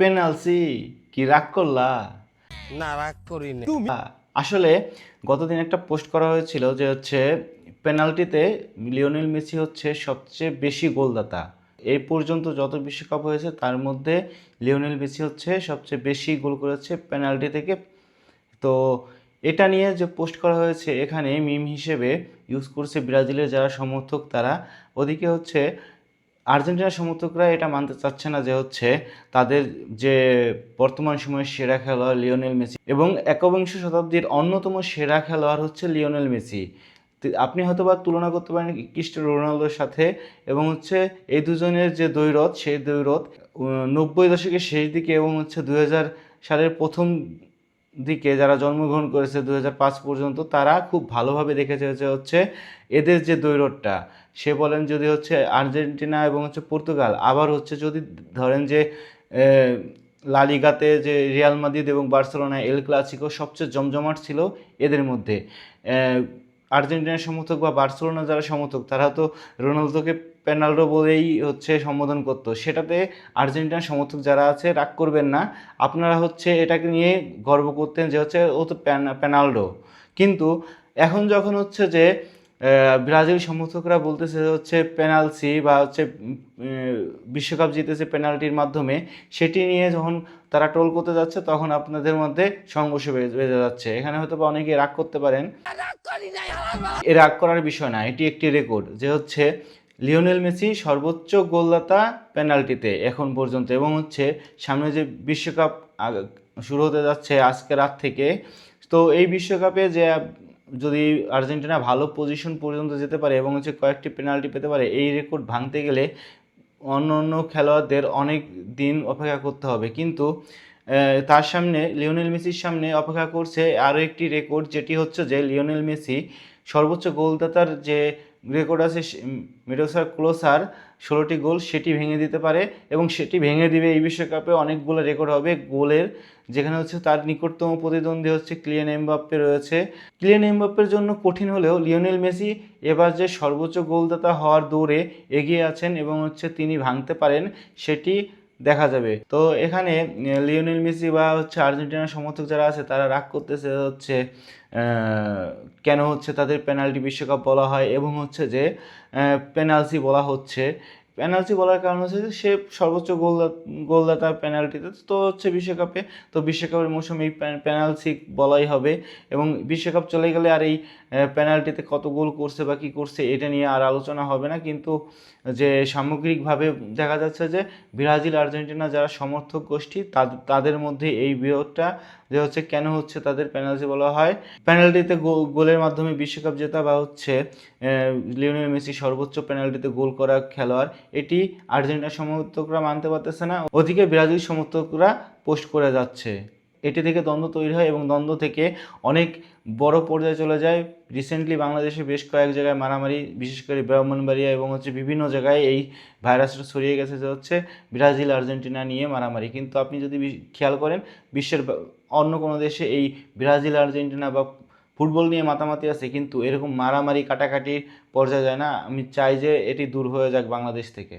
Penalty কি রাগ করলা? না, রাগ করিনি। আসলে গতদিন একটা পোস্ট করা হয়েছিল যে হচ্ছে পেনাল্টিতে লিওনেল মেসি হচ্ছে সবচেয়ে বেশি গোলদাতা। এই পর্যন্ত যত বিশ্বকাপ হয়েছে তার মধ্যে লিওনেল মেসি হচ্ছে সবচেয়ে বেশি গোল করেছে পেনাল্টি থেকে। তো এটা নিয়ে যে পোস্ট করা হয়েছে এখানে মিম হিসেবে ইউজ করছে ব্রাজিলের যারা সমর্থক তারা। ওদিকে হচ্ছে আর্জেন্টিনার সমর্থকরা এটা মানতে চাচ্ছে না যে হচ্ছে তাদের যে বর্তমান সময়ের সেরা খেলোয়াড় লিওনেল মেসি এবং একবিংশ শতাব্দীর অন্যতম সেরা খেলোয়াড় হচ্ছে লিওনেল মেসি। আপনি হয়তো বা তুলনা করতে পারেন ক্রিস্টিয়ানো রোনালদোর সাথে, এবং হচ্ছে এই দুজনের যে দ্বৈরথ সেই দ্বৈরথ 90 দশকের শেষ দিকে এবং হচ্ছে 2000 সালের প্রথম দিকে যারা জন্মগ্রহণ করেছে 2005 পর্যন্ত তারা খুব ভালোভাবে দেখেছে যে হচ্ছে এদের যে দ্বৈরথটা, সে বলেন যদি হচ্ছে আর্জেন্টিনা এবং হচ্ছে পর্তুগাল, আবার হচ্ছে যদি ধরেন যে লা লিগাতে যে রিয়াল মাদ্রিদ এবং বার্সেলোনা এল ক্লাসিকো সবচেয়ে জমজমাট ছিল এদের মধ্যে। আর্জেন্টিনার সমর্থক বা বার্সেলোনা যারা সমর্থক তারা তো রোনালদোকে পেনাল্ডো বলেই হচ্ছে সম্বোধন করতো, সেটাতে আর্জেন্টিনার সমর্থক যারা আছে রাগ করবেন না, আপনারা হচ্ছে এটাকে নিয়ে গর্ব করতেন যে হচ্ছে ও তো পেনাল্ডো। কিন্তু এখন যখন হচ্ছে যে ব্রাজিল সমর্থকরা বলতেছে হচ্ছে পেনাল্টি বা হচ্ছে বিশ্বকাপ জিতেছে পেনাল্টির মাধ্যমে, সেটি নিয়ে যখন তারা ট্রোল করতে যাচ্ছে তখন আপনাদের মধ্যে সংঘর্ষ বেজে যাচ্ছে। এখানে হয়তো বা অনেকে রাগ করতে পারেন, এ রাগ করার বিষয় না, এটি একটি রেকর্ড যে হচ্ছে লিওনেল মেসি সর্বোচ্চ গোলদাতা পেনাল্টিতে এখন পর্যন্ত, এবং হচ্ছে সামনে যে বিশ্বকাপ শুরু হতে যাচ্ছে আজকে রাত থেকে, তো এই বিশ্বকাপে যে যদি আর্জেন্টিনা ভালো পজিশন পর্যন্ত যেতে পারে এবং হচ্ছে কয়েকটি পেনাল্টি পেতে পারে, এই রেকর্ড ভাঙতে গেলে অন্য অন্য খেলোয়াড়দের অনেক দিন অপেক্ষা করতে হবে। কিন্তু তার সামনে লিওনেল মেসির সামনে অপেক্ষা করছে আরও একটি রেকর্ড, যেটি হচ্ছে যে লিওনেল মেসি সর্বোচ্চ গোলদাতার যে রেকর্ড আছে মিরোস্লাভ ক্লোসার 16টি গোল সেটি ভেঙে দিতে পারে, এবং সেটি ভেঙে দিবে এই বিশ্বকাপে অনেকগুলো রেকর্ড হবে গোলের, যেখানে হচ্ছে তার নিকটতম প্রতিদ্বন্দ্বী হচ্ছে কিলিয়ান এমবাপ্পে রয়েছে। কিলিয়ান এমবাপ্পের জন্য কঠিন হলেও লিওনেল মেসি এবার যে সর্বোচ্চ গোলদাতা হওয়ার দৌড়ে এগিয়ে আছেন এবং হচ্ছে তিনি ভাঙতে পারেন সেটি দেখা যাবে। তো এখানে লিওনেল মেসি বা হচ্ছে আর্জেন্টিনার সমর্থক যারা আছে তারা রাগ করতেছে হচ্ছে কেন হচ্ছে তাদের পেনাল্টি বিশ্বকাপ বলা হয়, এবং হচ্ছে যে পেনাল্টি বলা হচ্ছে। পেনাল্টি বলার কারণ হচ্ছে যে সে সর্বোচ্চ গোলদাতা পেনাল্টিতে, তো হচ্ছে বিশ্বকাপে, তো বিশ্বকাপের মৌসুমে এই পেনাল্টি বলাই হবে, এবং বিশ্বকাপ চলে গেলে আর এই পেনাল্টিতে কত গোল করছে বা কী করছে এটা নিয়ে আর আলোচনা হবে না। কিন্তু যে সামগ্রিকভাবে দেখা যাচ্ছে যে ব্রাজিল আর্জেন্টিনা যারা সমর্থক গোষ্ঠী তাদের মধ্যে এই বিরোধটা যে হচ্ছে কেন হচ্ছে তাদের পেনাল্টি বলা হয়। পেনাল্টিতে গোলের মাধ্যমে বিশ্বকাপ জেতা বা হচ্ছে লিওনেল মেসি সর্বোচ্চ পেনাল্টিতে গোল করা খেলোয়াড়, এটি আর্জেন্টিনার সমর্থকরা মানতে পারতেছে না, ওদিকে ব্রাজিল সমর্থকরা পোস্ট করে যাচ্ছে। এটি থেকে দ্বন্দ্ব তৈরি হয় এবং দ্বন্দ্ব থেকে অনেক বড় পর্যায়ে চলে যায়। রিসেন্টলি বাংলাদেশে বেশ কয়েক জায়গায় মারামারি, বিশেষ করে ব্রাহ্মণবাড়িয়া এবং হচ্ছে বিভিন্ন জায়গায় এই ভাইরাসটা ছড়িয়ে গেছে যে হচ্ছে ব্রাজিল আর্জেন্টিনা নিয়ে মারামারি। কিন্তু আপনি যদি খেয়াল করেন বিশ্বের অন্য কোনো দেশে এই ব্রাজিল আর্জেন্টিনা বা ফুটবল নিয়ে মাতামাতি আছে, কিন্তু এরকম মারামারি কাটাকাটির পর্যায়ে যায় না। আমি চাই যে এটি দূর হয়ে যাক বাংলাদেশ থেকে।